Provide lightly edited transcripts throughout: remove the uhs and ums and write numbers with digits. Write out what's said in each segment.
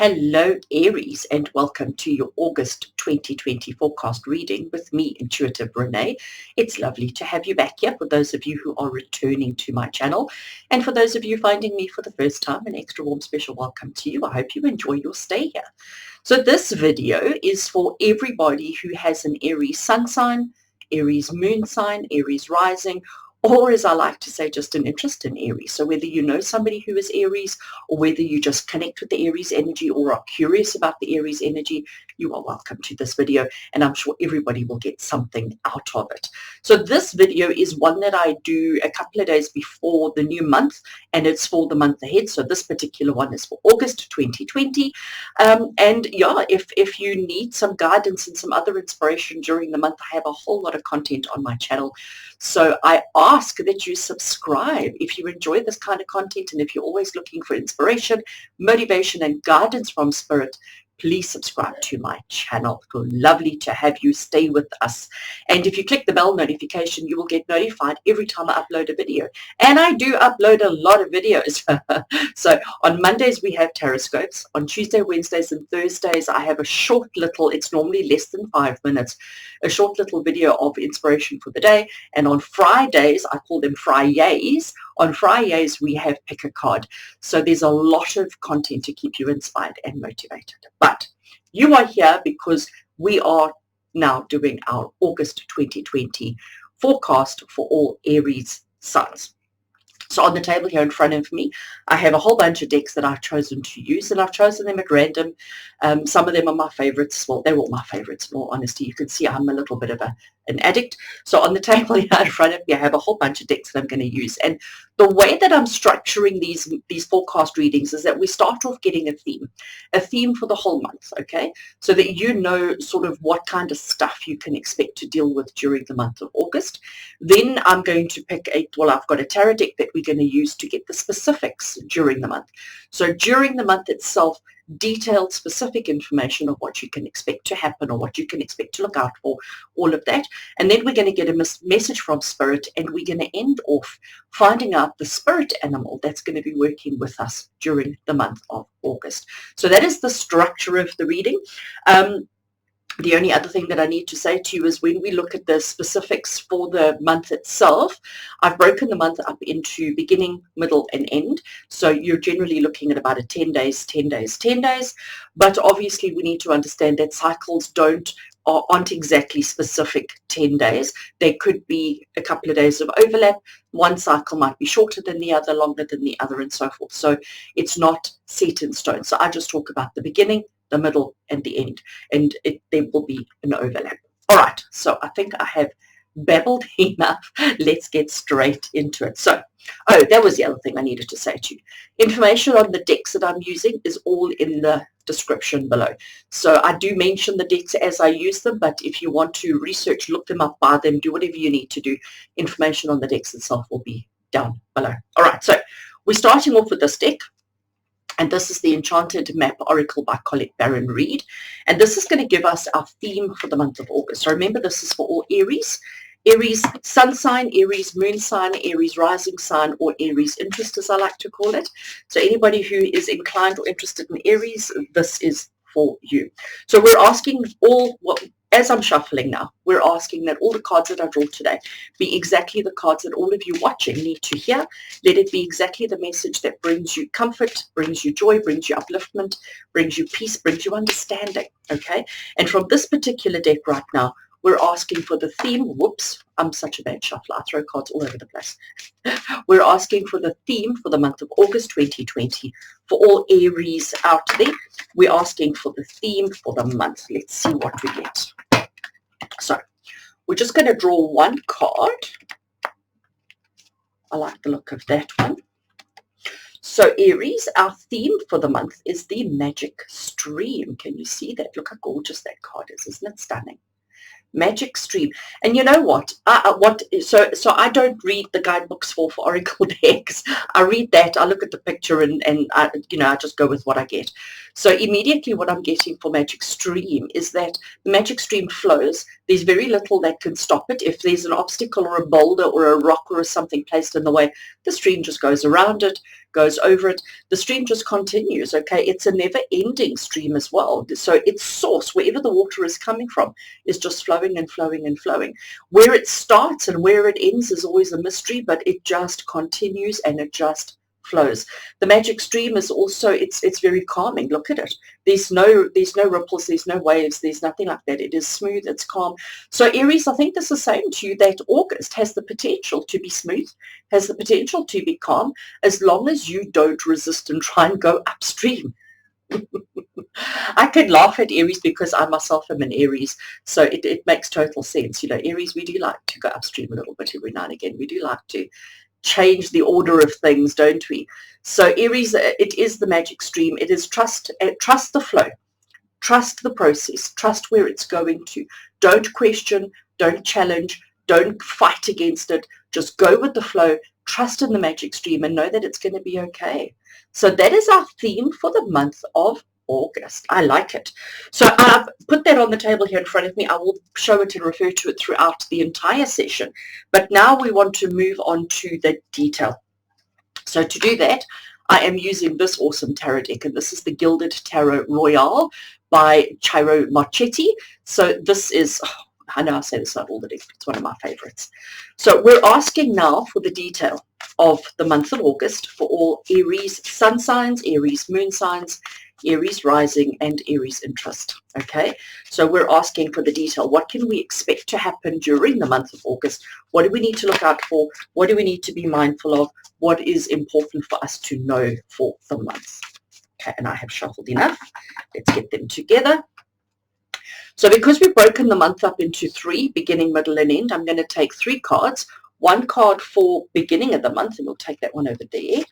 Hello Aries, and welcome to your August 2020 forecast reading with me, Intuitive Rene. It's lovely to have you back here for those of you who are returning to my channel, and for those of you finding me for the first time, an extra warm special welcome to you. I hope you enjoy your stay here. So this video is for everybody who has an Aries sun sign, Aries moon sign, Aries rising, or as I like to say, just an interest in Aries. So whether you know somebody who is Aries, or whether you just connect with the Aries energy or are curious about the Aries energy, you are welcome to this video, and I'm sure everybody will get something out of it. So this video is one that I do a couple of days before the new month, and it's for the month ahead. So this particular one is for August 2020. And yeah, if you need some guidance and some other inspiration during the month, I have a whole lot of content on my channel. So I ask that you subscribe if you enjoy this kind of content, and if you're always looking for inspiration, motivation, and guidance from Spirit, please subscribe to my channel. It's lovely to have you stay with us. And if you click the bell notification, you will get notified every time I upload a video. And I do upload a lot of videos. So on Mondays, we have Taroscopes. On Tuesday, Wednesdays, and Thursdays, I have a short little, it's normally less than 5 minutes, a short little video of inspiration for the day. And on Fridays, I call them Fridays. On Fridays, we have Pick a Card. So there's a lot of content to keep you inspired and motivated. But you are here because we are now doing our August 2020 forecast for all Aries suns. So on the table here in front of me, I have a whole bunch of decks that I've chosen to use, and I've chosen them at random. Some of them are my favorites. Well, they're all my favorites, in all honesty. You can see I'm a little bit of an addict. So on the table here in front of me, I have a whole bunch of decks that I'm going to use. And the way that I'm structuring these forecast readings is that we start off getting a theme for the whole month, okay? So that you know sort of what kind of stuff you can expect to deal with during the month of August. Then I'm going to pick I've got a tarot deck that we're going to use to get the specifics during the month. So during the month itself, detailed specific information of what you can expect to happen or what you can expect to look out for, all of that. And then we're going to get a message from Spirit, and we're going to end off finding out the spirit animal that's going to be working with us during the month of August. So that is the structure of the reading. The only other thing that I need to say to you is when we look at the specifics for the month itself, I've broken the month up into beginning, middle, and end. So you're generally looking at about a 10 days, 10 days, 10 days. But obviously we need to understand that cycles aren't exactly specific 10 days. There could be a couple of days of overlap. One cycle might be shorter than the other, longer than the other, and so forth. So it's not set in stone. So I just talk about the beginning, the middle, and the end, and there will be an overlap. All right, so I think I have babbled enough. Let's get straight into it. So, that was the other thing I needed to say to you. Information on the decks that I'm using is all in the description below. So I do mention the decks as I use them, but if you want to research, look them up, buy them, do whatever you need to do, information on the decks itself will be down below. All right, so we're starting off with this deck. And this is the Enchanted Map Oracle by Colette Baron-Reid. And this is going to give us our theme for the month of August. So remember, this is for all Aries. Aries sun sign, Aries moon sign, Aries rising sign, or Aries interest, as I like to call it. So anybody who is inclined or interested in Aries, this is for you. So we're asking as I'm shuffling now, we're asking that all the cards that I draw today be exactly the cards that all of you watching need to hear. Let it be exactly the message that brings you comfort, brings you joy, brings you upliftment, brings you peace, brings you understanding, okay? And from this particular deck right now, we're asking for the theme. Whoops, I'm such a bad shuffler. I throw cards all over the place. We're asking for the theme for the month of August 2020 for all Aries out there. We're asking for the theme for the month. Let's see what we get. So we're just going to draw one card. I like the look of that one. So Aries, our theme for the month is the magic stream. Can you see that? Look how gorgeous that card is. Isn't it stunning? Magic stream. And you know what? So I don't read the guidebooks for oracle decks. I read that, I look at the picture, and I just go with what I get. So immediately what I'm getting for magic stream is that the magic stream flows. There's very little that can stop it. If there's an obstacle or a boulder or a rock or something placed in the way, the stream just goes around it, goes over it. The stream just continues, okay? It's a never-ending stream as well. So its source, wherever the water is coming from, is just flowing and flowing and flowing. Where it starts and where it ends is always a mystery, but it just continues and it just flows. The magic stream is also, it's very calming. Look at it. There's no ripples, there's no waves, there's nothing like that. It is smooth, it's calm. So Aries, I think this is saying to you that August has the potential to be smooth, has the potential to be calm, as long as you don't resist and try and go upstream. I can laugh at Aries because I myself am an Aries, so it makes total sense. You know, Aries, we do like to go upstream a little bit every now and again. We do like to change the order of things, don't we? So Aries, it is the magic stream. It is trust the flow, trust the process, trust where it's going to. Don't question, don't challenge, don't fight against it. Just go with the flow, trust in the magic stream, and know that it's going to be okay. So that is our theme for the month of August. I like it. So I've put that on the table here in front of me. I will show it and refer to it throughout the entire session. But now we want to move on to the detail. So to do that, I am using this awesome tarot deck, and this is the Gilded Tarot Royale by Ciro Marchetti. So this is, I know I say this not all the decks, but it's one of my favorites. So we're asking now for the detail of the month of August for all Aries sun signs, Aries moon signs, Aries rising, and Aries interest. Okay, so we're asking for the detail. What can we expect to happen during the month of August? What do we need to look out for? What do we need to be mindful of? What is important for us to know for the month? Okay, and I have shuffled enough. Let's get them together. So because we've broken the month up into 3, beginning, middle, and end, I'm going to take 3 cards. 1 card for beginning of the month, and we'll take that one over there.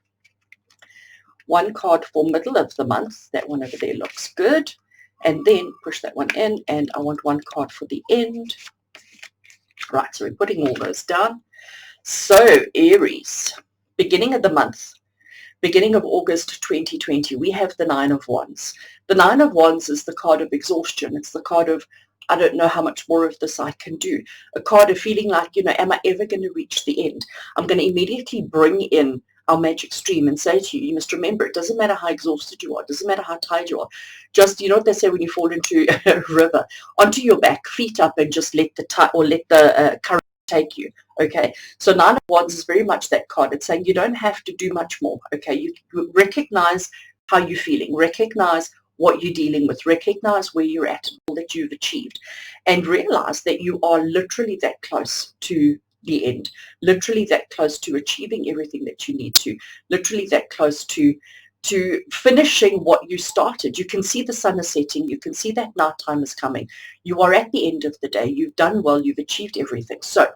1 card for middle of the month. That one over there looks good. And then push that one in, and I want 1 card for the end. Right, so we're putting all those down. So Aries, beginning of the month, beginning of August 2020, we have the 9 of Wands. The 9 of Wands is the card of exhaustion. It's the card of, I don't know how much more of this I can do. A card of feeling like, you know, am I ever going to reach the end? I'm going to immediately bring in our magic stream and say to you, you must remember, it doesn't matter how exhausted you are, it doesn't matter how tired you are. Just, you know what they say when you fall into a river, onto your back, feet up, and just let the current take you. Okay, so 9 of Wands is very much that card. It's saying you don't have to do much more. Okay, you recognize how you're feeling, recognize what you're dealing with, recognize where you're at, all that you've achieved, and realize that you are literally that close to the end, literally that close to achieving everything that you need to, literally that close to finishing what you started. You can see the sun is setting, you can see that nighttime is coming, you are at the end of the day, you've done well, you've achieved everything. So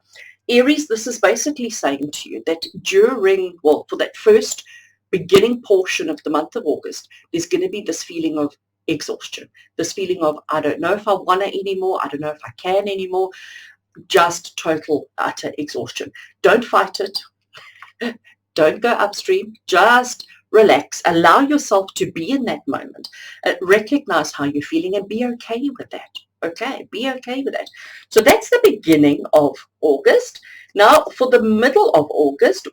Aries, this is basically saying to you that during, well, for that first beginning portion of the month of August, there's going to be this feeling of exhaustion, this feeling of, I don't know if I want it anymore, I don't know if I can anymore, just total, utter exhaustion. Don't fight it. Don't go upstream. Just relax. Allow yourself to be in that moment. Recognize how you're feeling and be okay with that. Okay, be okay with that. So that's the beginning of August. Now for the middle of August,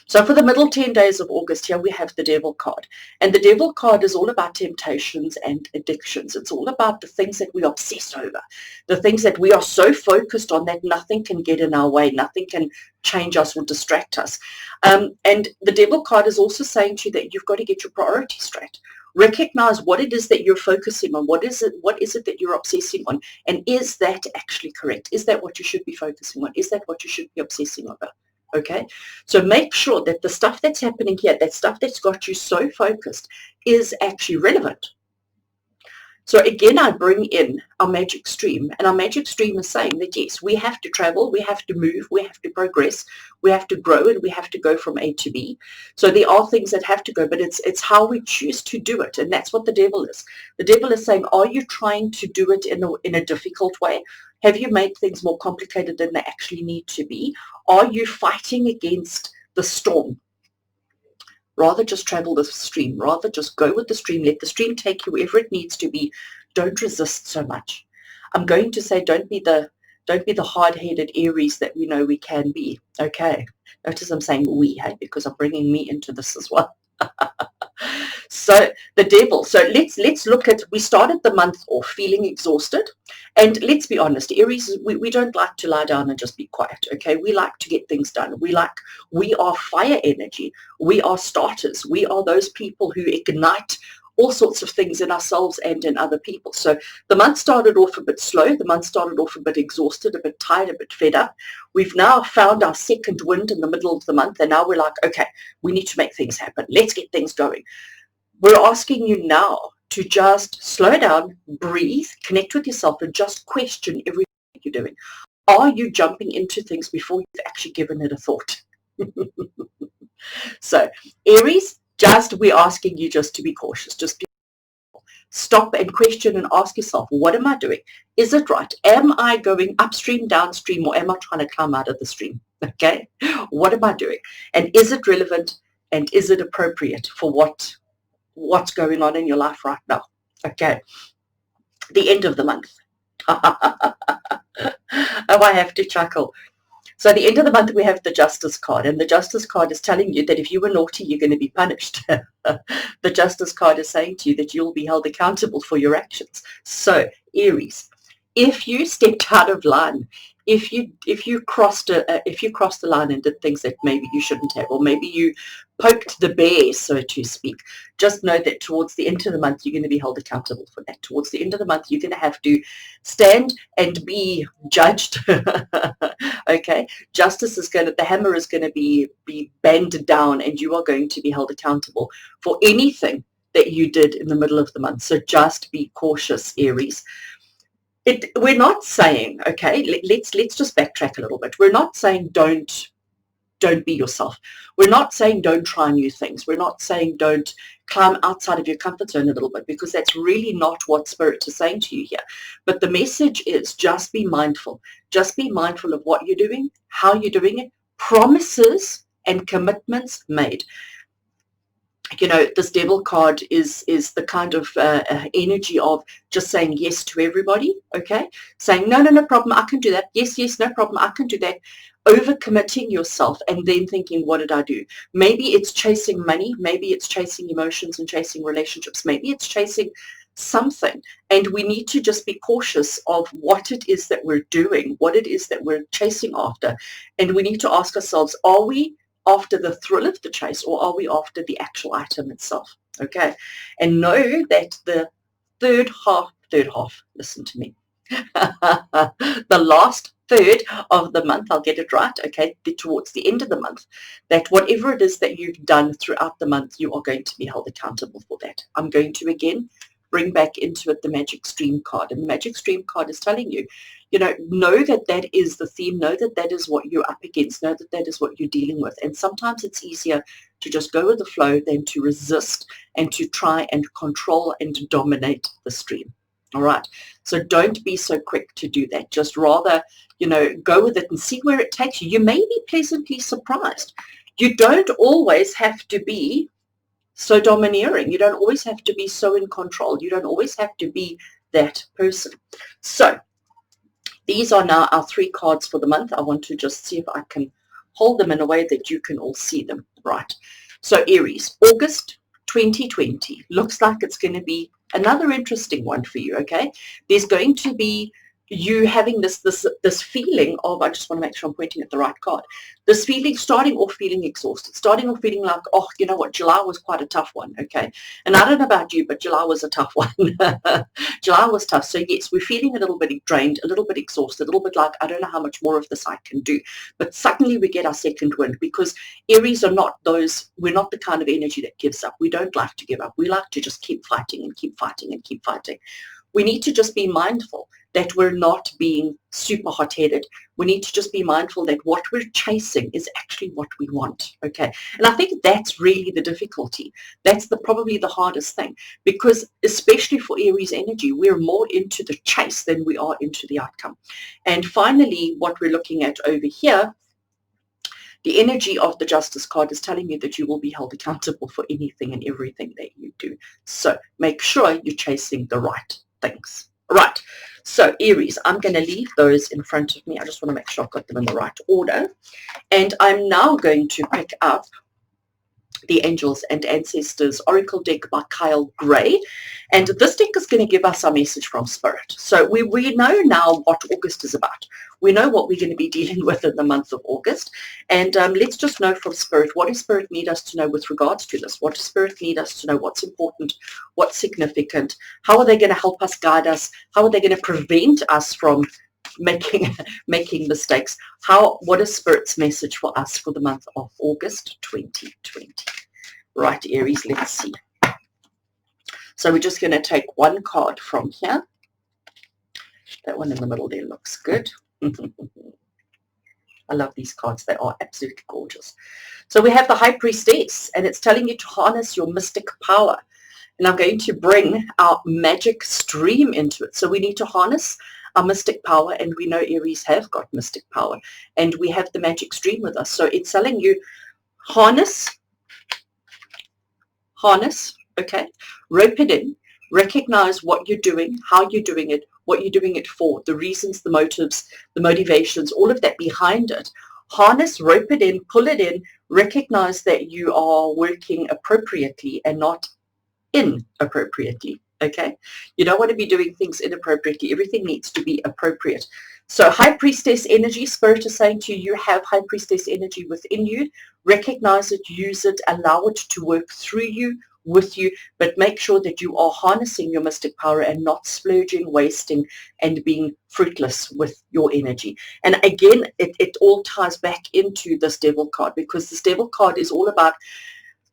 so for the middle 10 days of August, here we have the Devil card. And the Devil card is all about temptations and addictions. It's all about the things that we obsess over, the things that we are so focused on that nothing can get in our way, nothing can change us or distract us. And the Devil card is also saying to you that you've got to get your priorities straight. Recognize what it is that you're focusing on. What is it that you're obsessing on? And is that actually correct? Is that what you should be focusing on? Is that what you should be obsessing over? Okay, so make sure that the stuff that's happening here, that stuff that's got you so focused, is actually relevant. So again, I bring in our magic stream, and our magic stream is saying that yes, we have to travel, we have to move, we have to progress, we have to grow, and we have to go from A to B. So there are things that have to go, but it's how we choose to do it, and that's what the devil is. The devil is saying, are you trying to do it in a difficult way? Have you made things more complicated than they actually need to be? Are you fighting against the storm? Rather just travel the stream, rather just go with the stream, let the stream take you wherever it needs to be. Don't resist so much. I'm going to say don't be the Don't be the hard-headed Aries that we know we can be. Okay. Notice I'm saying we, hey, because I'm bringing me into this as well. So the devil. So let's look at, we started the month off feeling exhausted, and let's be honest, Aries, we don't like to lie down and just be quiet. Okay, we like to get things done. We are fire energy. We are starters. We are those people who ignite all sorts of things in ourselves and in other people. So the month started off a bit slow. The month started off a bit exhausted, a bit tired, a bit fed up. We've now found our second wind in the middle of the month, and now we're like, okay, we need to make things happen. Let's get things going. We're asking you now to just slow down, breathe, connect with yourself, and just question everything you're doing. Are you jumping into things before you've actually given it a thought? So, Aries, we're asking you just to be cautious. Just stop and question and ask yourself, what am I doing? Is it right? Am I going upstream, downstream, or am I trying to climb out of the stream? Okay, what am I doing? And is it relevant, and is it appropriate for what's going on in your life right now? Okay, the end of the month. Oh, I have to chuckle. So at the end of the month, we have the Justice card, and the Justice card is telling you that if you were naughty, you're going to be punished. The Justice card is saying to you that you'll be held accountable for your actions. So Aries, if you stepped out of line, if you crossed the line and did things that maybe you shouldn't have, or maybe you poked the bear, so to speak, just know that towards the end of the month, you're going to be held accountable for that. Towards the end of the month, you're going to have to stand and be judged. Okay, the hammer is going to be banged down, and you are going to be held accountable for anything that you did in the middle of the month. So just be cautious, Aries. We're not saying, okay, let's just backtrack a little bit. We're not saying don't be yourself. We're not saying don't try new things. We're not saying don't climb outside of your comfort zone a little bit, because that's really not what Spirit is saying to you here. But the message is just be mindful. Just be mindful of what you're doing, how you're doing it, promises and commitments made. You know, this devil card is the kind of energy of just saying yes to everybody, okay? Saying, no problem, I can do that. Yes, no problem, I can do that. Overcommitting yourself and then thinking, what did I do? Maybe it's chasing money. Maybe it's chasing emotions and chasing relationships. Maybe it's chasing something. And we need to just be cautious of what it is that we're doing, what it is that we're chasing after. And we need to ask ourselves, are we after the thrill of the chase, or are we after the actual item itself? Okay, and know that the third half, listen to me, the last third of the month, I'll get it right, okay, towards the end of the month, that whatever it is that you've done throughout the month, you are going to be held accountable for that. I'm going to again bring back into it the Magic Stream card, and the Magic Stream card is telling you, know that is the theme, know that is what you're up against, know that is what you're dealing with. And sometimes it's easier to just go with the flow than to resist and to try and control and dominate the stream. All right, so don't be so quick to do that. Just rather, go with it and see where it takes you. You may be pleasantly surprised. You don't always have to be so domineering. You don't always have to be so in control. You don't always have to be that person. So these are now our 3 cards for the month. I want to just see if I can hold them in a way that you can all see them. Right. So Aries, August 2020. Looks like it's going to be another interesting one for you, okay? There's going to be you having this feeling of, I just want to make sure I'm pointing at the right card, this feeling, starting off feeling exhausted, starting off feeling like, oh, you know what, July was quite a tough one, okay? And I don't know about you, but July was a tough one. July was tough. So yes, we're feeling a little bit drained, a little bit exhausted, a little bit like, I don't know how much more of this I can do. But suddenly we get our second wind, because Aries are not those, we're not the kind of energy that gives up. We don't like to give up. We like to just keep fighting and keep fighting and keep fighting. We need to just be mindful that we're not being super hot-headed. We need to just be mindful that what we're chasing is actually what we want, okay? And I think that's really the difficulty. That's probably the hardest thing, because especially for Aries energy, we're more into the chase than we are into the outcome. And finally, what we're looking at over here, the energy of the Justice card is telling you that you will be held accountable for anything and everything that you do. So make sure you're chasing the right things. Right. So Aries, I'm going to leave those in front of me. I just want to make sure I've got them in the right order. And I'm now going to pick up the Angels and Ancestors Oracle deck by Kyle Gray. And this deck is going to give us our message from Spirit. So we know now what August is about. We know what we're going to be dealing with in the month of August. And let's just know from Spirit, what does Spirit need us to know with regards to this? What does Spirit need us to know? What's important? What's significant? How are they going to help us, guide us? How are they going to prevent us from making mistakes? What is Spirit's message for us for the month of August 2020? Right, Aries, let's see. So we're just going to take one card from here. That one in the middle there looks good. I love these cards. They are absolutely gorgeous. So we have the High Priestess, and it's telling you to harness your mystic power. And I'm going to bring our magic stream into it. So we need to harness our mystic power, and we know Aries have got mystic power, and we have the magic stream with us. So it's telling you harness, okay, rope it in, recognize what you're doing, how you're doing it, what you're doing it for, the reasons, the motives, the motivations, all of that behind it. Harness, rope it in, pull it in, recognize that you are working appropriately and not inappropriately. Okay, you don't want to be doing things inappropriately. Everything needs to be appropriate. So High Priestess energy, Spirit is saying to you, you have High Priestess energy within you. Recognize it, use it, allow it to work through you, with you, but make sure that you are harnessing your mystic power and not splurging, wasting, and being fruitless with your energy. And again, it all ties back into this Devil card, because this Devil card is all about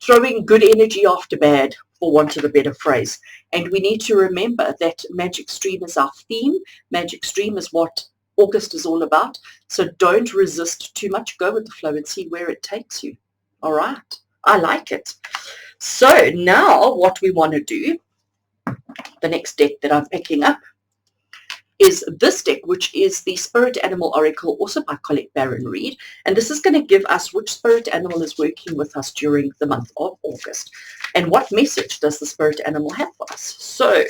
throwing good energy after bad, for want of a better phrase. And we need to remember that Magic Stream is our theme. Magic Stream is what August is all about. So don't resist too much. Go with the flow and see where it takes you. All right. I like it. So now what we want to do, the next deck that I'm picking up, is this deck, which is the Spirit Animal Oracle, also by Colette Baron-Reid. And this is going to give us which spirit animal is working with us during the month of August. And what message does the spirit animal have for us? So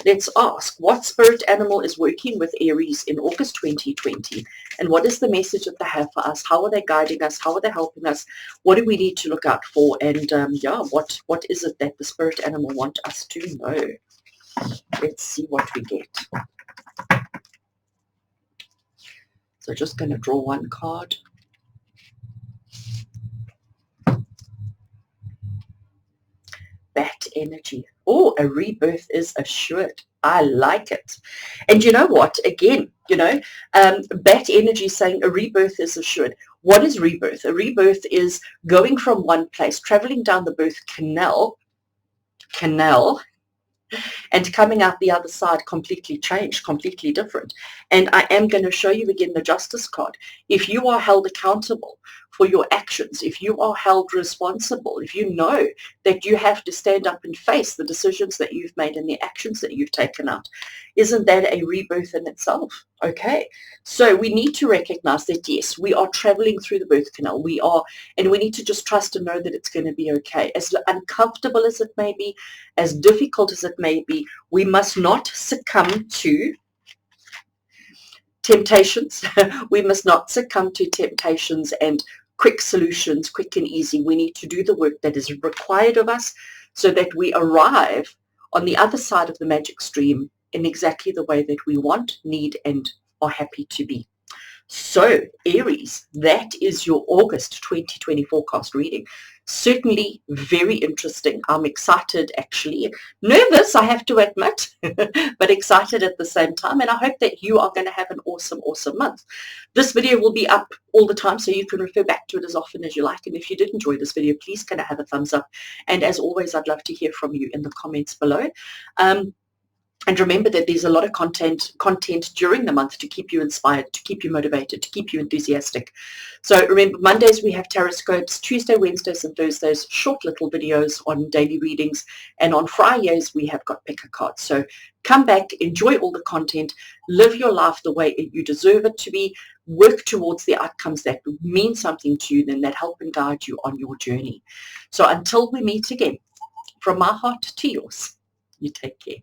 let's ask, what spirit animal is working with Aries in August 2020? And what is the message that they have for us? How are they guiding us? How are they helping us? What do we need to look out for? And yeah, what is it that the spirit animal want us to know? Let's see what we get. So just going to draw one card. Bat energy. Oh, a rebirth is assured. I like it. And you know what? Again, you know, bat energy saying a rebirth is assured. What is rebirth? A rebirth is going from one place, traveling down the birth canal, and coming out the other side completely changed, completely different. And I am going to show you again the Justice card. If you are held accountable for your actions, if you are held responsible, if you know that you have to stand up and face the decisions that you've made and the actions that you've taken out, isn't that a rebirth in itself? Okay, so we need to recognize that, yes, we are traveling through the birth canal. We are, and we need to just trust and know that it's going to be okay. As uncomfortable as it may be, as difficult as it may be, we must not succumb to temptations. We must not succumb to temptations and quick solutions, quick and easy. We need to do the work that is required of us so that we arrive on the other side of the magic stream in exactly the way that we want, need, and are happy to be. So, Aries, that is your August 2020 forecast reading. Certainly very interesting. I'm excited, actually. Nervous, I have to admit, but excited at the same time. And I hope that you are going to have an awesome, awesome month. This video will be up all the time, so you can refer back to it as often as you like. And if you did enjoy this video, please can I have a thumbs up. And as always, I'd love to hear from you in the comments below. And remember that there's a lot of content during the month to keep you inspired, to keep you motivated, to keep you enthusiastic. So remember, Mondays we have Taroscopes, Tuesday, Wednesdays, and Thursdays, short little videos on daily readings. And on Fridays, we have got pick a card. So come back, enjoy all the content, live your life the way you deserve it to be, work towards the outcomes that mean something to you, then that help and guide you on your journey. So until we meet again, from my heart to yours, you take care.